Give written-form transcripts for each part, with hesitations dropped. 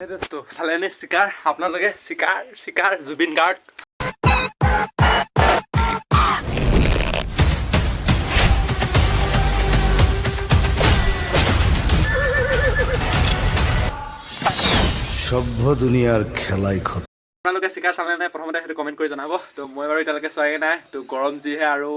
তো চালেনে চিকাৰ আপোনালোকে চিকাৰ জুবিন গাৰ্গ সভ্য দুনিয়াৰ খেলাই খত আপোনালোকে চিকাৰ চালে নাই প্ৰথমতে সেইটো কমেণ্ট কৰি জনাব। তো মই বাৰু এতিয়ালৈকে চোৱাই নাই, তো গৰম যিহে আৰু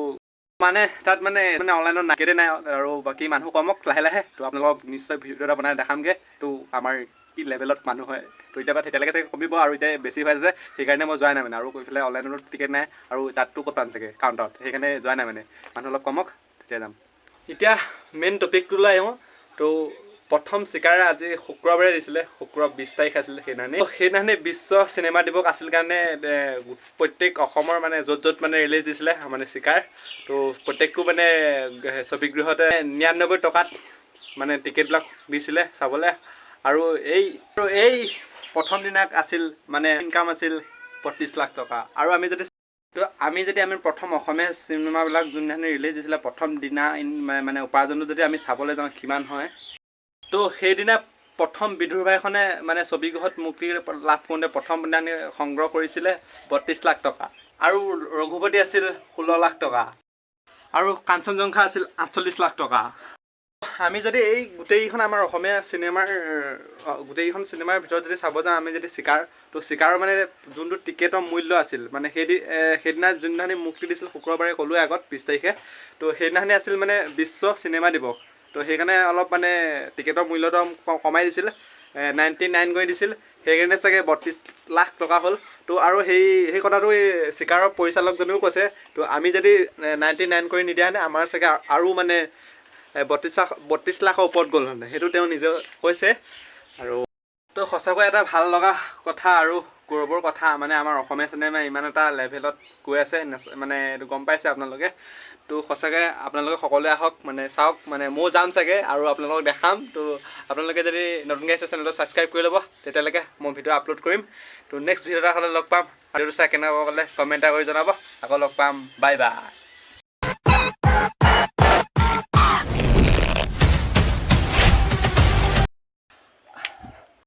মানে তাত মানে অনলাইনত নাকেদে নাই আৰু বাকী মানুহ কমক লাহে লাহে। তো আপোনালোকক নিশ্চয় ভিডিঅ' এটা বনাই দেখামগৈ। তো আমাৰ কি লেভেলত মানুহ হয়, তো এতিয়া তেতিয়ালৈকে চাগে কমিব আৰু এতিয়া বেছি হৈ আছে, সেইকাৰণে মই যোৱাই নাই মানে। আৰু এইফালে অনলাইনত টিকেট নাই আৰু তাততো ক'ত পাম চাগে কাউণ্টাৰত, সেইকাৰণে যোৱা নাই মানে। মানুহ অলপ কমক তেতিয়া যাম। এতিয়া মেইন টপিকটোলৈ আহোঁ। তো প্ৰথম চিকাৰ আজি শুক্ৰবাৰে দিছিলে, শুক্ৰবাৰ 20 তাৰিখ আছিলে। সেইদিনাখনি বিশ্ব চিনেমা দিৱস আছিল কাৰণে প্ৰত্যেক অসমৰ মানে য'ত মানে ৰিলিজ দিছিলে মানে চিকাৰ। তো প্ৰত্যেকটো মানে ছবিগৃহতে 99 টকাত মানে টিকেটবিলাক দিছিলে চাবলৈ। আৰু এই প্ৰথম দিনা আছিল মানে ইনকাম আছিল 32 লাখ টকা। আৰু আমি যদি প্ৰথম অসমীয়া চিনেমাবিলাক যোনদিনাখনি ৰিলিজ দিছিলে প্ৰথম দিনা মানে উপাৰ্জনটো যদি আমি চাবলৈ যাওঁ কিমান হয়, তো সেইদিনা প্ৰথম বিদুৰ ভাইখনে মানে ছবিগৃহত মুক্তি লাভ কৰোঁতে প্ৰথম দিনা সংগ্ৰহ কৰিছিলে 32 লাখ টকা। আৰু ৰঘুপতি আছিল 16 লাখ টকা আৰু কাঞ্চনজংঘা আছিল 48 লাখ টকা। আমি যদি এই গোটেইকেইখন আমাৰ অসমীয়া গোটেইকেইখন চিনেমাৰ ভিতৰত যদি চাব যাওঁ, আমি যদি চিকাৰ, তো চিকাৰৰ মানে যোনটো টিকেটৰ মূল্য আছিল মানে সেইদিনা যোনদিনাখনি মুক্তি দিছিল শুক্ৰবাৰে ক'লোৱে আগত 20 তাৰিখে, তো সেইদিনাখনি আছিল মানে বিশ্ব চিনেমা দিৱস। তো সেইকাৰণে অলপ মানে টিকেটৰ মূল্যটো কমাই দিছিল, 99 কৰি দিছিল। সেইকাৰণে চাগে 32 লাখ টকা হ'ল। তো আৰু সেই কথাটো এই চিকাৰৰ পৰিচালকজনেও কৈছে। তো আমি যদি 99 কৰি নিদিয়া হেঁতেন আমাৰ চাগে আৰু মানে 32 লাখৰ ওপৰত গ'ল মানে, সেইটো তেওঁ নিজে কৈছে। আৰু তো সঁচাকৈ এটা ভাল লগা কথা আৰু গৌৰৱৰ কথা মানে আমাৰ অসমীয়া চিনেমা ইমান এটা লেভেলত গৈ আছে মানে এইটো গম পাইছে আপোনালোকে। তো সঁচাকৈ আপোনালোকে সকলোৱে আহক মানে চাওক, মানে ময়ো যাম চাগে আৰু আপোনালোকক দেখাম। তো আপোনালোকে যদি নতুনকৈ আছে চেনেলটো ছাবস্ক্ৰাইব কৰি ল'ব, তেতিয়ালৈকে মই ভিডিঅ' আপলোড কৰিম। তো নেক্সট ভিডিঅ' এটা হ'লে লগ পাম। ভিডিঅ'টো চাই কেনেকুৱা ক'লে কমেণ্ট এটা কৰি জনাব। আকৌ লগ পাম, বাই বাই।